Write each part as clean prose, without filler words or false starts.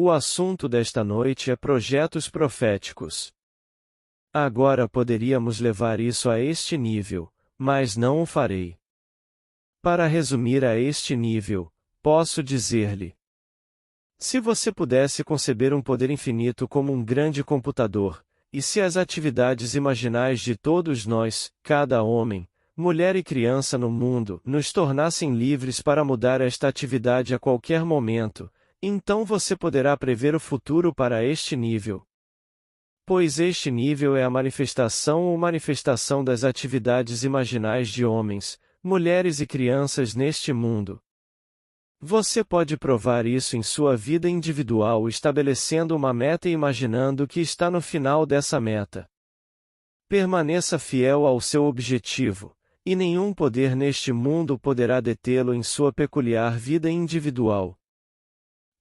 O assunto desta noite é projetos proféticos. Agora poderíamos levar isso a este nível, mas não o farei. Para resumir a este nível, posso dizer-lhe: se você pudesse conceber um poder infinito como um grande computador, e se as atividades imaginais de todos nós, cada homem, mulher e criança no mundo, nos tornassem livres para mudar esta atividade a qualquer momento, então você poderá prever o futuro para este nível. Pois este nível é a manifestação ou manifestação das atividades imaginais de homens, mulheres e crianças neste mundo. Você pode provar isso em sua vida individual estabelecendo uma meta e imaginando que está no final dessa meta. Permaneça fiel ao seu objetivo, e nenhum poder neste mundo poderá detê-lo em sua peculiar vida individual.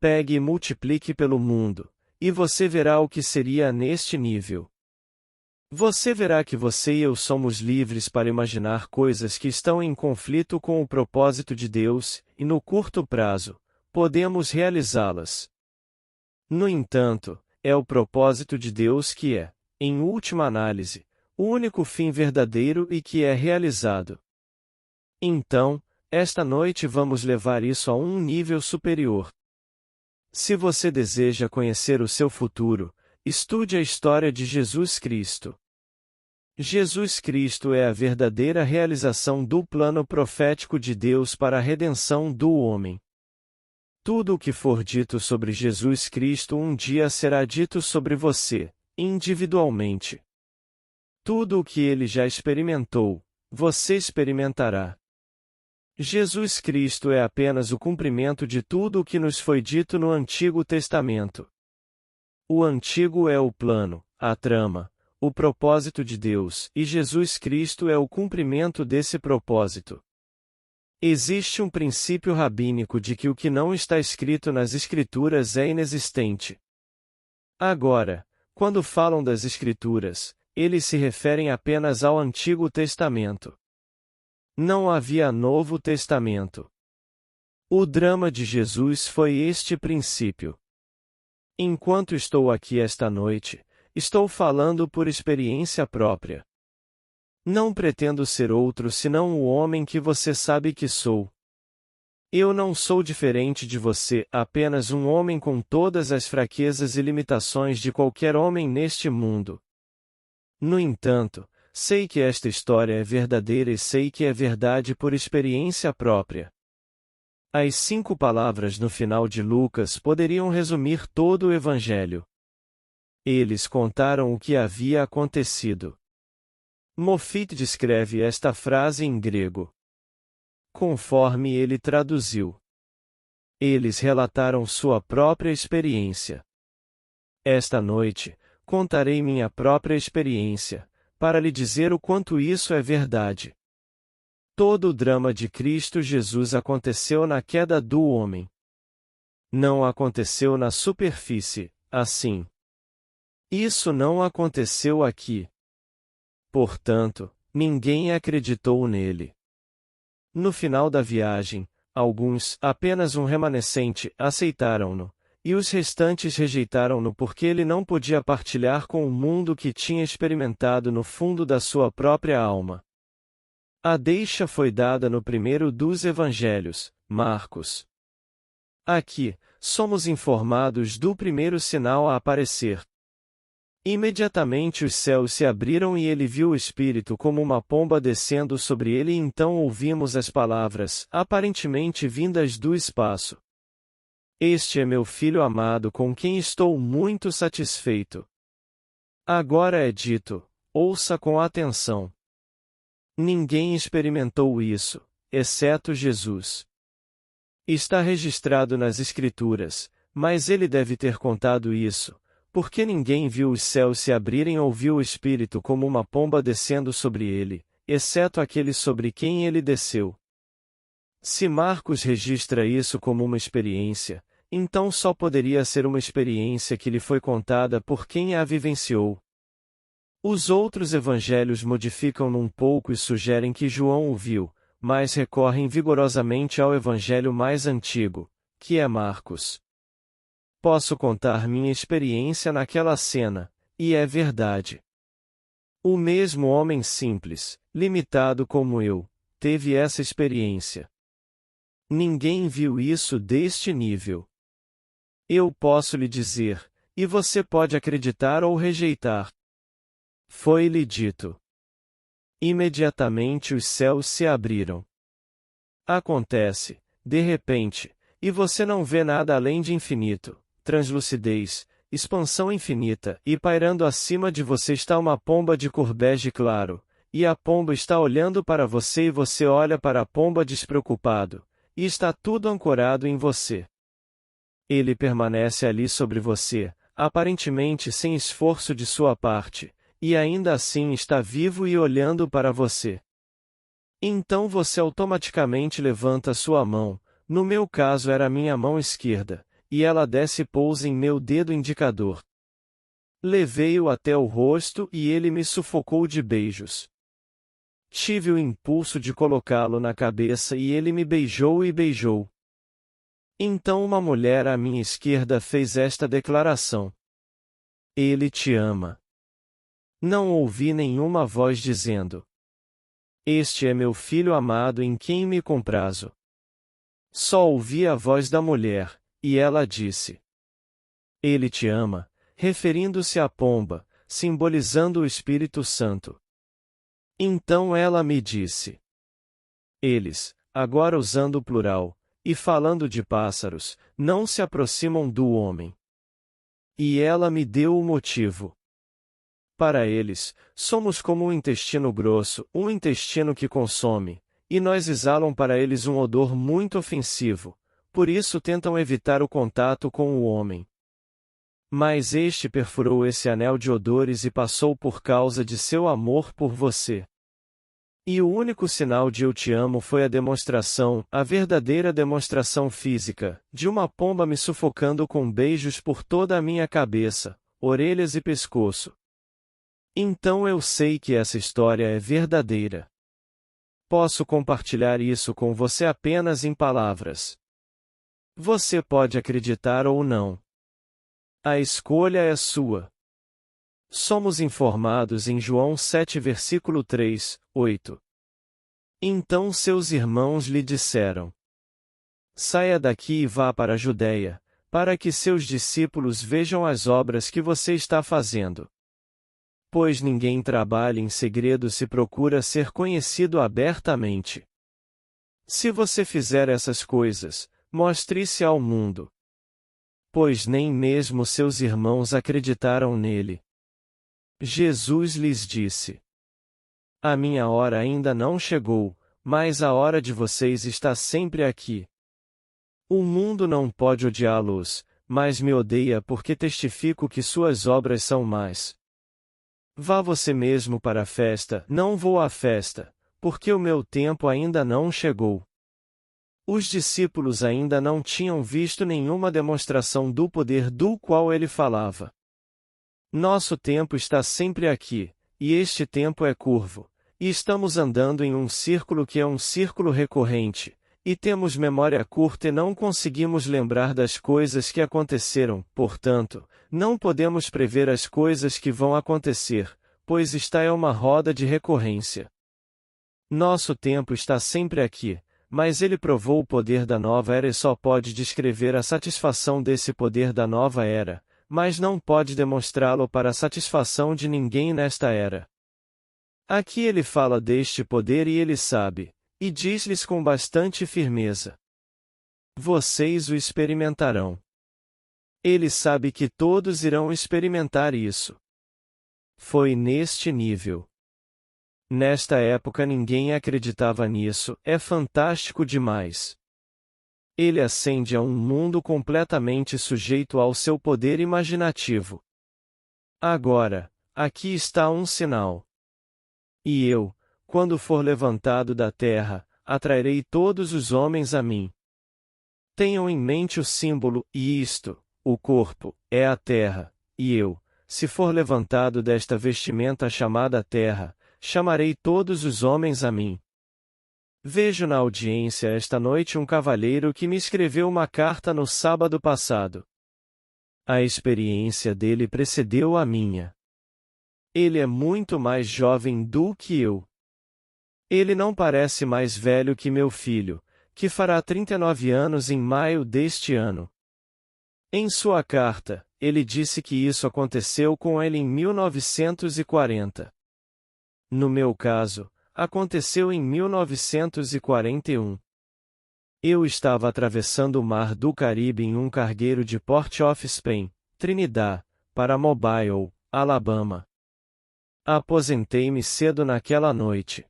Pegue e multiplique pelo mundo, e você verá o que seria neste nível. Você verá que você e eu somos livres para imaginar coisas que estão em conflito com o propósito de Deus, e no curto prazo, podemos realizá-las. No entanto, é o propósito de Deus que é, em última análise, o único fim verdadeiro e que é realizado. Então, esta noite vamos levar isso a um nível superior. Se você deseja conhecer o seu futuro, estude a história de Jesus Cristo. Jesus Cristo é a verdadeira realização do plano profético de Deus para a redenção do homem. Tudo o que for dito sobre Jesus Cristo um dia será dito sobre você, individualmente. Tudo o que ele já experimentou, você experimentará. Jesus Cristo é apenas o cumprimento de tudo o que nos foi dito no Antigo Testamento. O Antigo é o plano, a trama, o propósito de Deus, e Jesus Cristo é o cumprimento desse propósito. Existe um princípio rabínico de que o que não está escrito nas Escrituras é inexistente. Agora, quando falam das Escrituras, eles se referem apenas ao Antigo Testamento. Não havia Novo Testamento. O drama de Jesus foi este princípio. Enquanto estou aqui esta noite, estou falando por experiência própria. Não pretendo ser outro senão o homem que você sabe que sou. Eu não sou diferente de você, apenas um homem com todas as fraquezas e limitações de qualquer homem neste mundo. No entanto, sei que esta história é verdadeira e sei que é verdade por experiência própria. As 5 palavras no final de Lucas poderiam resumir todo o Evangelho. Eles contaram o que havia acontecido. Moffitt descreve esta frase em grego, conforme ele traduziu. Eles relataram sua própria experiência. Esta noite, contarei minha própria experiência, para lhe dizer o quanto isso é verdade. Todo o drama de Cristo Jesus aconteceu na queda do homem. Não aconteceu na superfície, assim. Isso não aconteceu aqui. Portanto, ninguém acreditou nele. No final da viagem, alguns, apenas um remanescente, aceitaram-no, e os restantes rejeitaram-no porque ele não podia partilhar com o mundo que tinha experimentado no fundo da sua própria alma. A deixa foi dada no primeiro dos evangelhos, Marcos. Aqui, somos informados do primeiro sinal a aparecer. Imediatamente os céus se abriram e ele viu o Espírito como uma pomba descendo sobre ele e então ouvimos as palavras, aparentemente vindas do espaço. Este é meu filho amado com quem estou muito satisfeito. Agora é dito, ouça com atenção. Ninguém experimentou isso, exceto Jesus. Está registrado nas Escrituras, mas ele deve ter contado isso, porque ninguém viu os céus se abrirem ou viu o Espírito como uma pomba descendo sobre ele, exceto aquele sobre quem ele desceu. Se Marcos registra isso como uma experiência, então só poderia ser uma experiência que lhe foi contada por quem a vivenciou. Os outros evangelhos modificam-no um pouco e sugerem que João o viu, mas recorrem vigorosamente ao evangelho mais antigo, que é Marcos. Posso contar minha experiência naquela cena, e é verdade. O mesmo homem simples, limitado como eu, teve essa experiência. Ninguém viu isso deste nível. Eu posso lhe dizer, e você pode acreditar ou rejeitar. Foi-lhe dito. Imediatamente os céus se abriram. Acontece, de repente, e você não vê nada além de infinito, translucidez, expansão infinita, e pairando acima de você está uma pomba de cor bege claro, e a pomba está olhando para você e você olha para a pomba despreocupado, e está tudo ancorado em você. Ele permanece ali sobre você, aparentemente sem esforço de sua parte, e ainda assim está vivo e olhando para você. Então você automaticamente levanta sua mão, no meu caso era minha mão esquerda, e ela desce e pousa em meu dedo indicador. Levei-o até o rosto e ele me sufocou de beijos. Tive o impulso de colocá-lo na cabeça e ele me beijou e beijou. Então uma mulher à minha esquerda fez esta declaração: Ele te ama. Não ouvi nenhuma voz dizendo: Este é meu filho amado em quem me comprazo. Só ouvi a voz da mulher, e ela disse: Ele te ama, referindo-se à pomba, simbolizando o Espírito Santo. Então ela me disse: Eles, agora usando o plural, e falando de pássaros, não se aproximam do homem. E ela me deu o motivo. Para eles, somos como um intestino grosso, um intestino que consome, e nós exalam para eles um odor muito ofensivo, por isso tentam evitar o contato com o homem. Mas este perfurou esse anel de odores e passou por causa de seu amor por você. E o único sinal de eu te amo foi a demonstração, a verdadeira demonstração física, de uma pomba me sufocando com beijos por toda a minha cabeça, orelhas e pescoço. Então eu sei que essa história é verdadeira. Posso compartilhar isso com você apenas em palavras. Você pode acreditar ou não. A escolha é sua. Somos informados em João 7 versículo 3, 8. Então seus irmãos lhe disseram: Saia daqui e vá para a Judeia, para que seus discípulos vejam as obras que você está fazendo. Pois ninguém trabalha em segredo se procura ser conhecido abertamente. Se você fizer essas coisas, mostre-se ao mundo. Pois nem mesmo seus irmãos acreditaram nele. Jesus lhes disse: A minha hora ainda não chegou, mas a hora de vocês está sempre aqui. O mundo não pode odiá-los, mas me odeia porque testifico que suas obras são más. Vá você mesmo para a festa, não vou à festa, porque o meu tempo ainda não chegou. Os discípulos ainda não tinham visto nenhuma demonstração do poder do qual ele falava. Nosso tempo está sempre aqui, e este tempo é curvo, e estamos andando em um círculo que é um círculo recorrente, e temos memória curta e não conseguimos lembrar das coisas que aconteceram, portanto, não podemos prever as coisas que vão acontecer, pois esta é uma roda de recorrência. Nosso tempo está sempre aqui, mas ele provou o poder da nova era e só pode descrever a satisfação desse poder da nova era, mas não pode demonstrá-lo para a satisfação de ninguém nesta era. Aqui ele fala deste poder e ele sabe, e diz-lhes com bastante firmeza: Vocês o experimentarão. Ele sabe que todos irão experimentar isso. Foi neste nível. Nesta época ninguém acreditava nisso, é fantástico demais. Ele ascende a um mundo completamente sujeito ao seu poder imaginativo. Agora, aqui está um sinal. E eu, quando for levantado da terra, atrairei todos os homens a mim. Tenham em mente o símbolo, e isto, o corpo, é a terra, e eu, se for levantado desta vestimenta chamada terra, chamarei todos os homens a mim. Vejo na audiência esta noite um cavalheiro que me escreveu uma carta no sábado passado. A experiência dele precedeu a minha. Ele é muito mais jovem do que eu. Ele não parece mais velho que meu filho, que fará 39 anos em maio deste ano. Em sua carta, ele disse que isso aconteceu com ele em 1940. No meu caso, aconteceu em 1941. Eu estava atravessando o mar do Caribe em um cargueiro de Port of Spain, Trinidad, para Mobile, Alabama. Aposentei-me cedo naquela noite.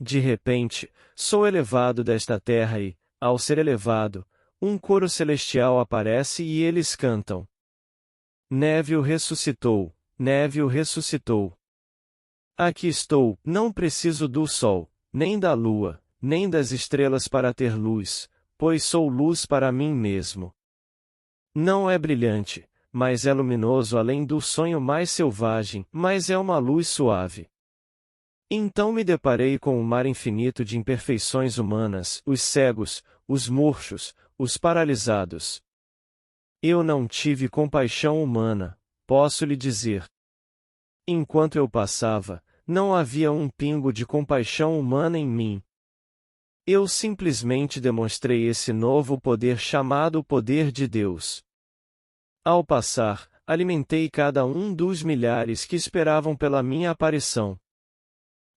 De repente, sou elevado desta terra e, ao ser elevado, um coro celestial aparece e eles cantam: Neville ressuscitou, Neville ressuscitou. Aqui estou, não preciso do sol, nem da lua, nem das estrelas para ter luz, pois sou luz para mim mesmo. Não é brilhante, mas é luminoso além do sonho mais selvagem, mas é uma luz suave. Então me deparei com um mar infinito de imperfeições humanas, os cegos, os murchos, os paralisados. Eu não tive compaixão humana, posso lhe dizer. Enquanto eu passava, não havia um pingo de compaixão humana em mim. Eu simplesmente demonstrei esse novo poder chamado poder de Deus. Ao passar, alimentei cada um dos milhares que esperavam pela minha aparição.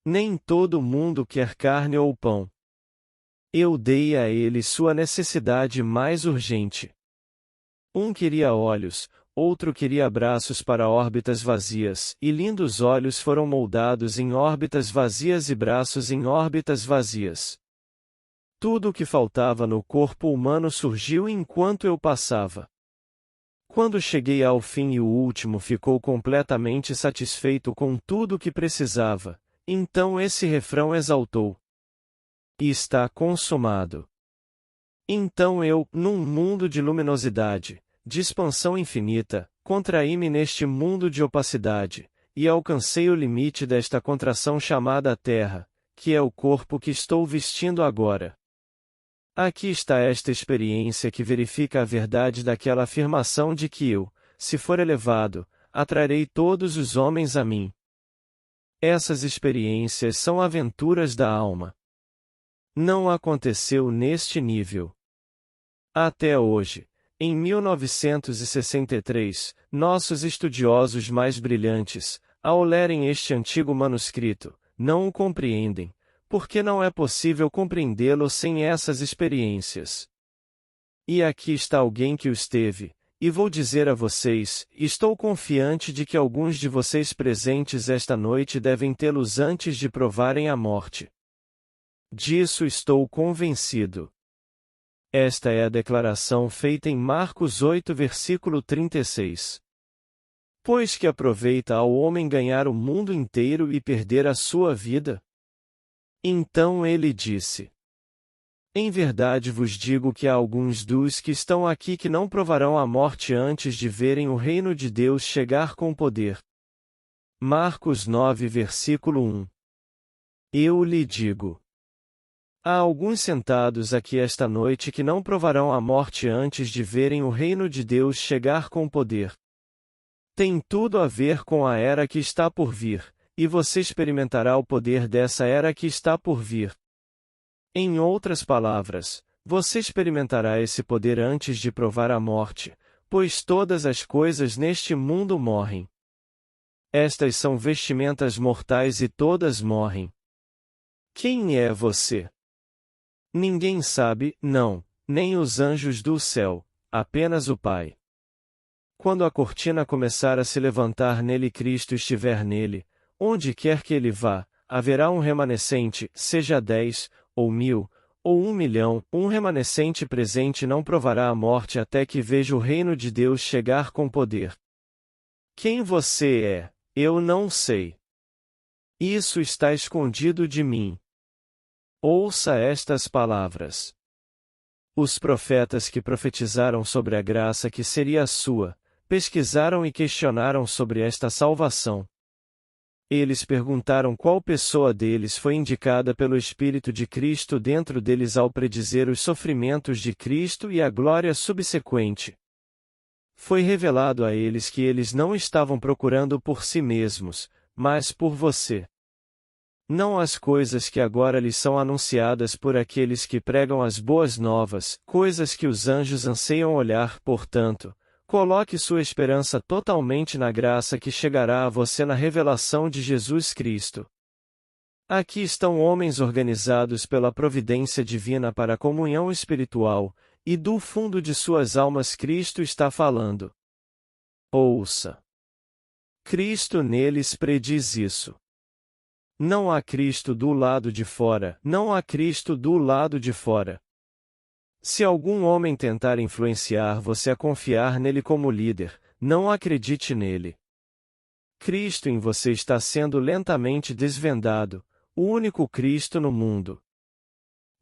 Nem todo mundo quer carne ou pão. Eu dei a eles sua necessidade mais urgente. Um queria olhos, outro queria braços para órbitas vazias, e lindos olhos foram moldados em órbitas vazias e braços em órbitas vazias. Tudo o que faltava no corpo humano surgiu enquanto eu passava. Quando cheguei ao fim e o último ficou completamente satisfeito com tudo o que precisava, então esse refrão exaltou: está consumado. Então eu, num mundo de luminosidade, de expansão infinita, contraí-me neste mundo de opacidade, e alcancei o limite desta contração chamada Terra, que é o corpo que estou vestindo agora. Aqui está esta experiência que verifica a verdade daquela afirmação de que eu, se for elevado, atrarei todos os homens a mim. Essas experiências são aventuras da alma. Não aconteceu neste nível. Até hoje, em 1963, nossos estudiosos mais brilhantes, ao lerem este antigo manuscrito, não o compreendem, porque não é possível compreendê-lo sem essas experiências. E aqui está alguém que os teve, e vou dizer a vocês, estou confiante de que alguns de vocês presentes esta noite devem tê-los antes de provarem a morte. Disso estou convencido. Esta é a declaração feita em Marcos 8, versículo 36. Pois que aproveita ao homem ganhar o mundo inteiro e perder a sua vida? Então ele disse: em verdade vos digo que há alguns dos que estão aqui que não provarão a morte antes de verem o reino de Deus chegar com poder. Marcos 9, versículo 1. Eu lhe digo: há alguns sentados aqui esta noite que não provarão a morte antes de verem o reino de Deus chegar com poder. Tem tudo a ver com a era que está por vir, e você experimentará o poder dessa era que está por vir. Em outras palavras, você experimentará esse poder antes de provar a morte, pois todas as coisas neste mundo morrem. Estas são vestimentas mortais e todas morrem. Quem é você? Ninguém sabe, não, nem os anjos do céu, apenas o Pai. Quando a cortina começar a se levantar nele e Cristo estiver nele, onde quer que ele vá, haverá um remanescente, seja 10, ou 1000, ou 1.000.000, um remanescente presente não provará a morte até que veja o reino de Deus chegar com poder. Quem você é, eu não sei. Isso está escondido de mim. Ouça estas palavras. Os profetas que profetizaram sobre a graça que seria a sua, pesquisaram e questionaram sobre esta salvação. Eles perguntaram qual pessoa deles foi indicada pelo Espírito de Cristo dentro deles ao predizer os sofrimentos de Cristo e a glória subsequente. foi revelado a eles que eles não estavam procurando por si mesmos, mas por você. Não as coisas que agora lhes são anunciadas por aqueles que pregam as boas novas, coisas que os anjos anseiam olhar, portanto, coloque sua esperança totalmente na graça que chegará a você na revelação de Jesus Cristo. Aqui estão homens organizados pela providência divina para a comunhão espiritual, e do fundo de suas almas Cristo está falando. Ouça. Cristo neles prediz isso. Não há Cristo do lado de fora, não há Cristo do lado de fora. Se algum homem tentar influenciar você a confiar nele como líder, não acredite nele. Cristo em você está sendo lentamente desvendado, o único Cristo no mundo.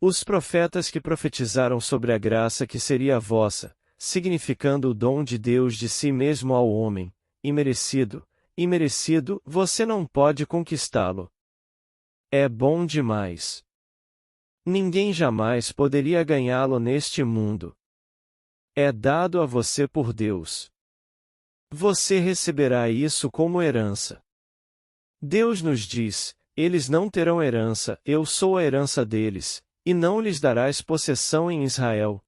Os profetas que profetizaram sobre a graça que seria vossa, significando o dom de Deus de si mesmo ao homem, imerecido, você não pode conquistá-lo. É bom demais. Ninguém jamais poderia ganhá-lo neste mundo. É dado a você por Deus. Você receberá isso como herança. Deus nos diz: eles não terão herança, eu sou a herança deles, e não lhes darás possessão em Israel.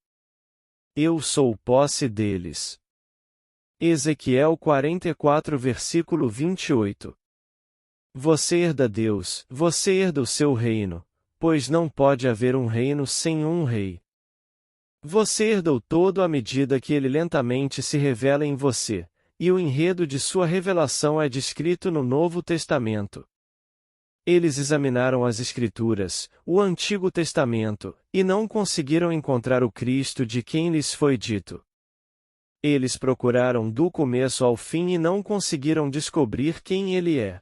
Eu sou posse deles. Ezequiel 44 versículo 28. Você herda Deus, você herda o seu reino, pois não pode haver um reino sem um rei. Você herda o todo à medida que ele lentamente se revela em você, e o enredo de sua revelação é descrito no Novo Testamento. Eles examinaram as Escrituras, o Antigo Testamento, e não conseguiram encontrar o Cristo de quem lhes foi dito. Eles procuraram do começo ao fim e não conseguiram descobrir quem ele é.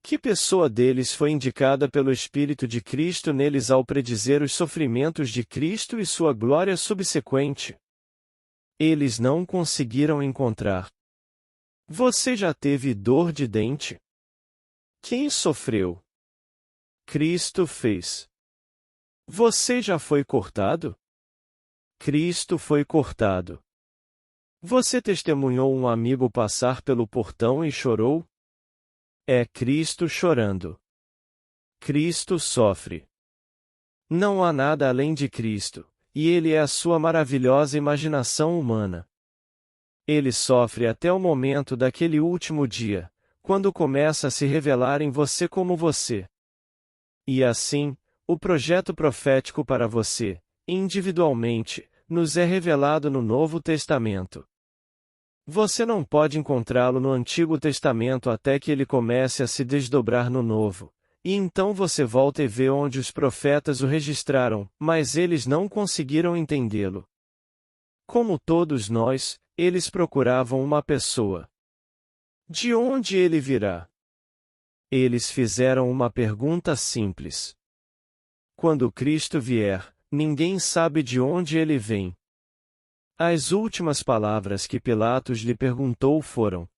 Que pessoa deles foi indicada pelo Espírito de Cristo neles ao predizer os sofrimentos de Cristo e sua glória subsequente? Eles não conseguiram encontrar. Você já teve dor de dente? Quem sofreu? Cristo fez. Você já foi cortado? Cristo foi cortado. Você testemunhou um amigo passar pelo portão e chorou? É Cristo chorando. Cristo sofre. Não há nada além de Cristo, e Ele é a sua maravilhosa imaginação humana. Ele sofre até o momento daquele último dia, quando começa a se revelar em você como você. E assim, o projeto profético para você, individualmente, nos é revelado no Novo Testamento. Você não pode encontrá-lo no Antigo Testamento até que ele comece a se desdobrar no Novo, e então você volta e vê onde os profetas o registraram, mas eles não conseguiram entendê-lo. Como todos nós, eles procuravam uma pessoa. De onde ele virá? Eles fizeram uma pergunta simples. Quando Cristo vier, ninguém sabe de onde ele vem. As últimas palavras que Pilatos lhe perguntou foram: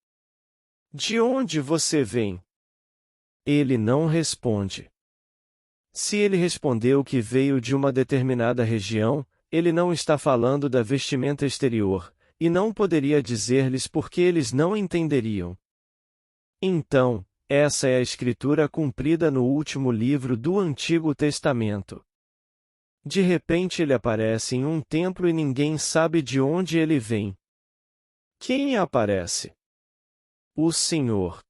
de onde você vem? Ele não responde. Se ele respondeu que veio de uma determinada região, ele não está falando da vestimenta exterior, e não poderia dizer-lhes porque eles não entenderiam. Então, essa é a escritura cumprida no último livro do Antigo Testamento. De repente ele aparece em um templo e ninguém sabe de onde ele vem. Quem aparece? O Senhor.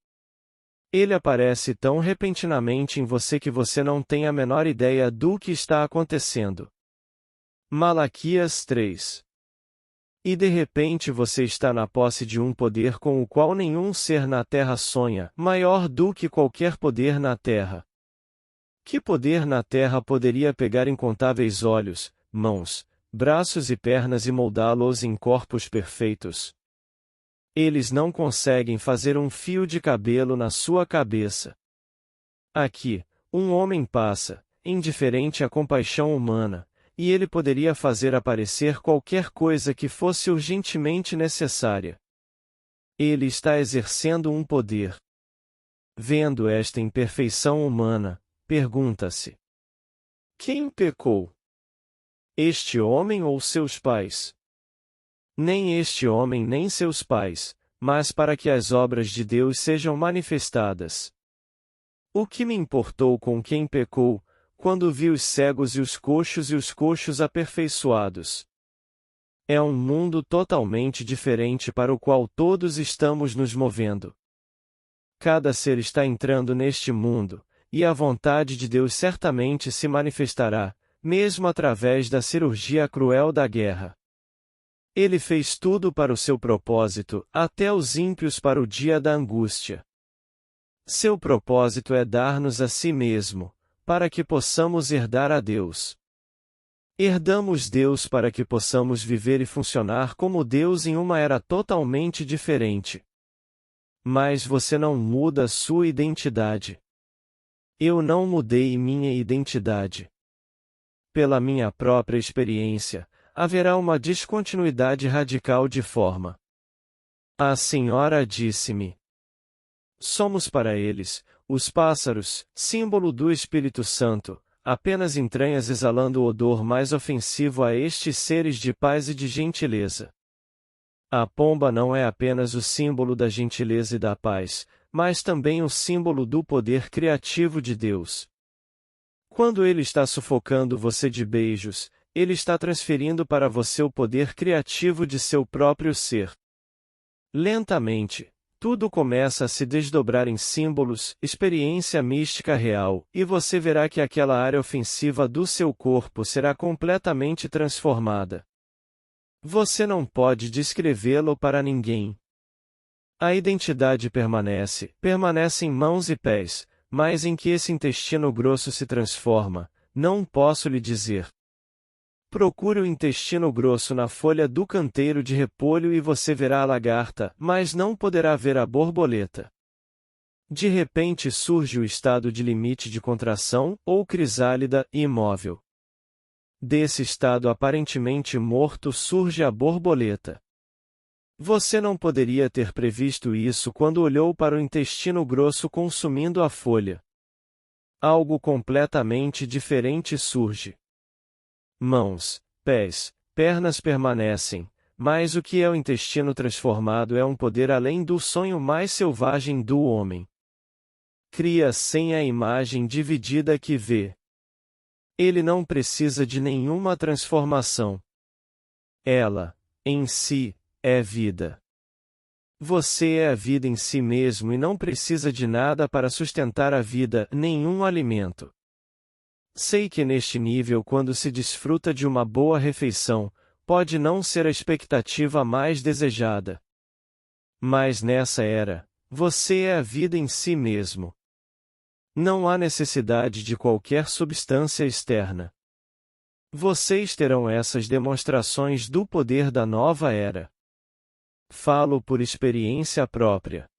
Ele aparece tão repentinamente em você que você não tem a menor ideia do que está acontecendo. Malaquias 3. E de repente você está na posse de um poder com o qual nenhum ser na terra sonha, maior do que qualquer poder na terra. Que poder na terra poderia pegar incontáveis olhos, mãos, braços e pernas e moldá-los em corpos perfeitos? Eles não conseguem fazer um fio de cabelo na sua cabeça. Aqui, um homem passa, indiferente à compaixão humana, e ele poderia fazer aparecer qualquer coisa que fosse urgentemente necessária. Ele está exercendo um poder. Vendo esta imperfeição humana, pergunta-se: quem pecou? Este homem ou seus pais? Nem este homem nem seus pais, mas para que as obras de Deus sejam manifestadas. O que me importou com quem pecou, quando vi os cegos e os coxos aperfeiçoados? É um mundo totalmente diferente para o qual todos estamos nos movendo. Cada ser está entrando neste mundo, e a vontade de Deus certamente se manifestará, mesmo através da cirurgia cruel da guerra. Ele fez tudo para o seu propósito, até os ímpios para o dia da angústia. Seu propósito é dar-nos a si mesmo, para que possamos herdar a Deus. Herdamos Deus para que possamos viver e funcionar como Deus em uma era totalmente diferente. Mas você não muda sua identidade. Eu não mudei minha identidade. Pela minha própria experiência, haverá uma descontinuidade radical de forma. A senhora disse-me: somos para eles, os pássaros, símbolo do Espírito Santo, apenas entranhas exalando o odor mais ofensivo a estes seres de paz e de gentileza. A pomba não é apenas o símbolo da gentileza e da paz, mas também o símbolo do poder criativo de Deus. Quando ele está sufocando você de beijos, ele está transferindo para você o poder criativo de seu próprio ser. Lentamente, tudo começa a se desdobrar em símbolos, experiência mística real, e você verá que aquela área ofensiva do seu corpo será completamente transformada. Você não pode descrevê-lo para ninguém. A identidade permanece em mãos e pés, mas em que esse intestino grosso se transforma, não posso lhe dizer. Procure o intestino grosso na folha do canteiro de repolho e você verá a lagarta, mas não poderá ver a borboleta. De repente surge o estado de limite de contração, ou crisálida, imóvel. Desse estado aparentemente morto surge a borboleta. Você não poderia ter previsto isso quando olhou para o intestino grosso consumindo a folha. Algo completamente diferente surge. Mãos, pés, pernas permanecem, mas o que é o intestino transformado é um poder além do sonho mais selvagem do homem. Cria sem a imagem dividida que vê. Ele não precisa de nenhuma transformação. Ela, em si, é vida. Você é a vida em si mesmo e não precisa de nada para sustentar a vida, nenhum alimento. Sei que neste nível, quando se desfruta de uma boa refeição, pode não ser a expectativa mais desejada. Mas nessa era, você é a vida em si mesmo. Não há necessidade de qualquer substância externa. Vocês terão essas demonstrações do poder da nova era. Falo por experiência própria.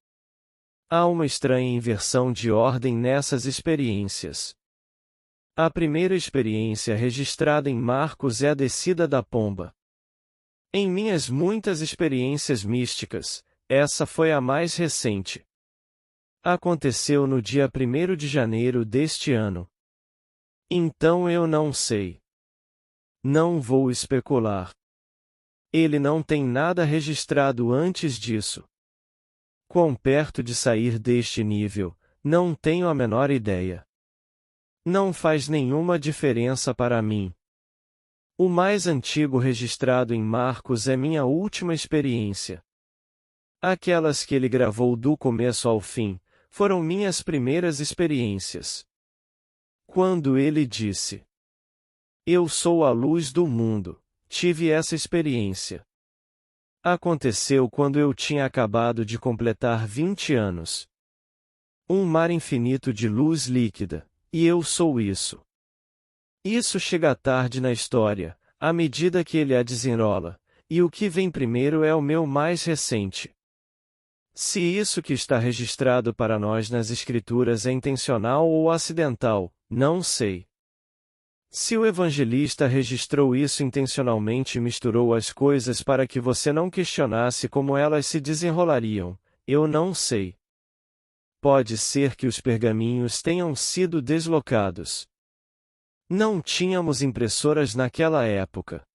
Há uma estranha inversão de ordem nessas experiências. A primeira experiência registrada em Marcos é a descida da pomba. Em minhas muitas experiências místicas, essa foi a mais recente. Aconteceu no dia 1º de janeiro deste ano. Então eu não sei. Não vou especular. Ele não tem nada registrado antes disso. Quão perto de sair deste nível, não tenho a menor ideia. Não faz nenhuma diferença para mim. O mais antigo registrado em Marcos é minha última experiência. Aquelas que ele gravou do começo ao fim, foram minhas primeiras experiências. Quando ele disse: eu sou a luz do mundo, tive essa experiência. Aconteceu quando eu tinha acabado de completar 20 anos. Um mar infinito de luz líquida, e eu sou isso. Isso chega tarde na história, à medida que ele a desenrola, e o que vem primeiro é o meu mais recente. Se isso que está registrado para nós nas Escrituras é intencional ou acidental, não sei. Se o evangelista registrou isso intencionalmente e misturou as coisas para que você não questionasse como elas se desenrolariam, eu não sei. Pode ser que os pergaminhos tenham sido deslocados. Não tínhamos impressoras naquela época.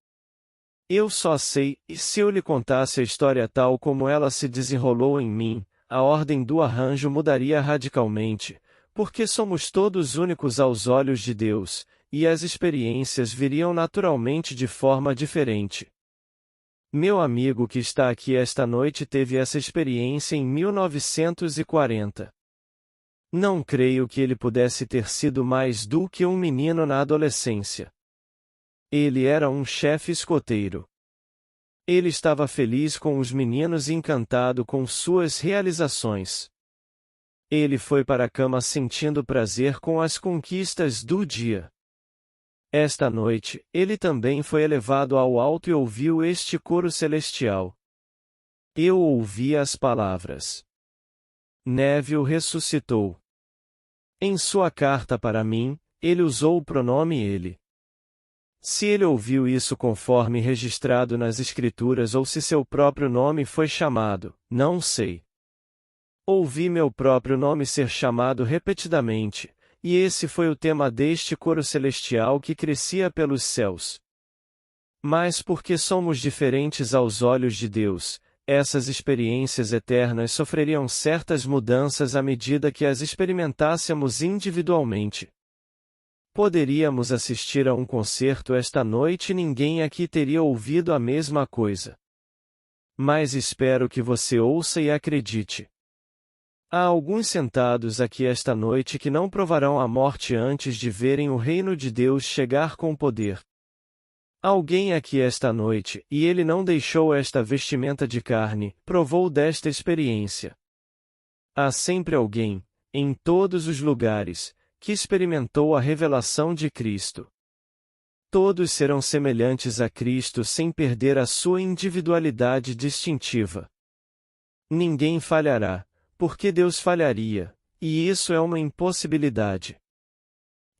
Eu só sei, e se eu lhe contasse a história tal como ela se desenrolou em mim, a ordem do arranjo mudaria radicalmente, porque somos todos únicos aos olhos de Deus, e as experiências viriam naturalmente de forma diferente. Meu amigo que está aqui esta noite teve essa experiência em 1940. Não creio que ele pudesse ter sido mais do que um menino na adolescência. Ele era um chefe escoteiro. Ele estava feliz com os meninos e encantado com suas realizações. Ele foi para a cama sentindo prazer com as conquistas do dia. Esta noite, ele também foi elevado ao alto e ouviu este coro celestial. Eu ouvi as palavras. Neville ressuscitou. Em sua carta para mim, ele usou o pronome ele. Se ele ouviu isso conforme registrado nas Escrituras ou se seu próprio nome foi chamado, não sei. Ouvi meu próprio nome ser chamado repetidamente, e esse foi o tema deste coro celestial que crescia pelos céus. Mas porque somos diferentes aos olhos de Deus, essas experiências eternas sofreriam certas mudanças à medida que as experimentássemos individualmente. Poderíamos assistir a um concerto esta noite e ninguém aqui teria ouvido a mesma coisa. Mas espero que você ouça e acredite. Há alguns sentados aqui esta noite que não provarão a morte antes de verem o reino de Deus chegar com poder. Alguém aqui esta noite, e ele não deixou esta vestimenta de carne, provou desta experiência. Há sempre alguém, em todos os lugares, que experimentou a revelação de Cristo. Todos serão semelhantes a Cristo sem perder a sua individualidade distintiva. Ninguém falhará, porque Deus falharia, e isso é uma impossibilidade.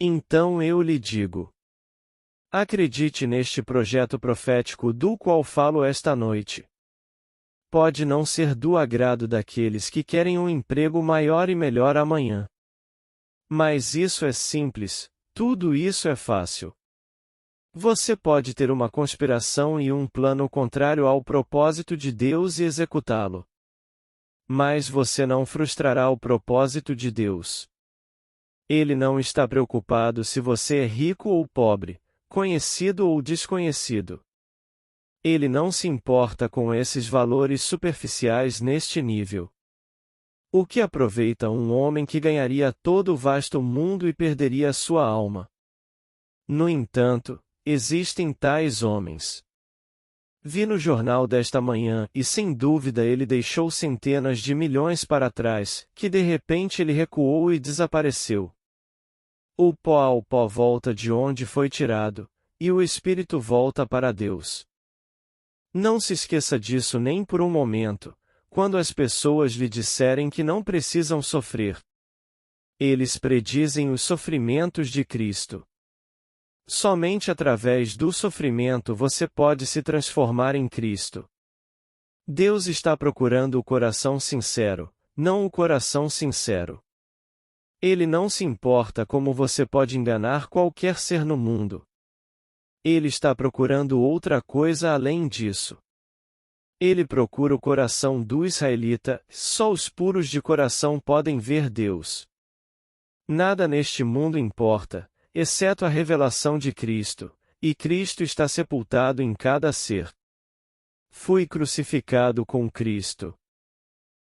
Então eu lhe digo: acredite neste projeto profético do qual falo esta noite. Pode não ser do agrado daqueles que querem um emprego maior e melhor amanhã. Mas isso é simples, tudo isso é fácil. Você pode ter uma conspiração e um plano contrário ao propósito de Deus e executá-lo. Mas você não frustrará o propósito de Deus. Ele não está preocupado se você é rico ou pobre, conhecido ou desconhecido. Ele não se importa com esses valores superficiais neste nível. O que aproveita um homem que ganharia todo o vasto mundo e perderia sua alma? No entanto, existem tais homens. Vi no jornal desta manhã e sem dúvida ele deixou centenas de milhões para trás, que de repente ele recuou e desapareceu. O pó ao pó volta de onde foi tirado, e o espírito volta para Deus. Não se esqueça disso nem por um momento. Quando as pessoas lhe disserem que não precisam sofrer, eles predizem os sofrimentos de Cristo. Somente através do sofrimento você pode se transformar em Cristo. Deus está procurando o coração sincero, não o coração sincero. Ele não se importa como você pode enganar qualquer ser no mundo. Ele está procurando outra coisa além disso. Ele procura o coração do israelita, só os puros de coração podem ver Deus. Nada neste mundo importa, exceto a revelação de Cristo, e Cristo está sepultado em cada ser. Fui crucificado com Cristo.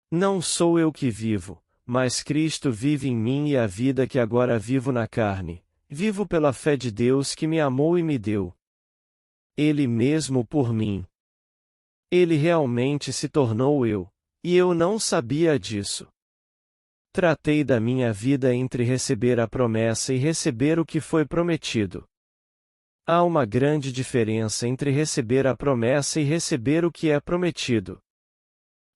Não sou eu que vivo, mas Cristo vive em mim e a vida que agora vivo na carne, vivo pela fé de Deus que me amou e me deu. Ele mesmo por mim. Ele realmente se tornou eu, e eu não sabia disso. Tratei da minha vida entre receber a promessa e receber o que foi prometido. Há uma grande diferença entre receber a promessa e receber o que é prometido.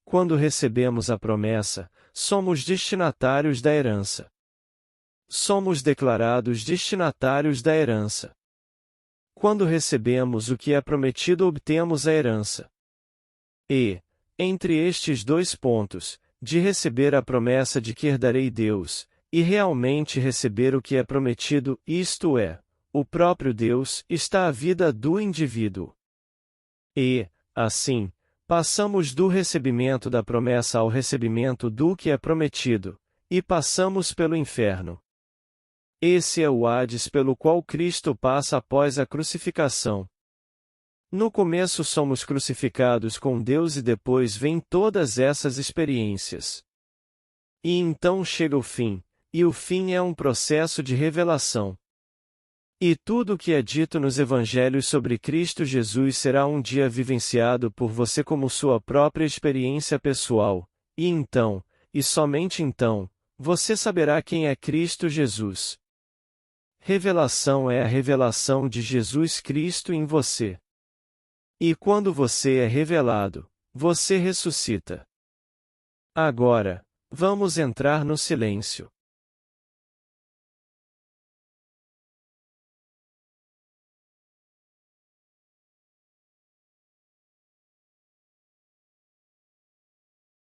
Quando recebemos a promessa, somos destinatários da herança. Somos declarados destinatários da herança. Quando recebemos o que é prometido, obtemos a herança. E, entre estes dois pontos, de receber a promessa de que herdarei Deus, e realmente receber o que é prometido, isto é, o próprio Deus, está a vida do indivíduo. E, assim, passamos do recebimento da promessa ao recebimento do que é prometido, e passamos pelo inferno. Esse é o Hades pelo qual Cristo passa após a crucificação. No começo somos crucificados com Deus e depois vêm todas essas experiências. E então chega o fim, e o fim é um processo de revelação. E tudo o que é dito nos evangelhos sobre Cristo Jesus será um dia vivenciado por você como sua própria experiência pessoal, e então, e somente então, você saberá quem é Cristo Jesus. Revelação é a revelação de Jesus Cristo em você. E quando você é revelado, você ressuscita. Agora, vamos entrar no silêncio.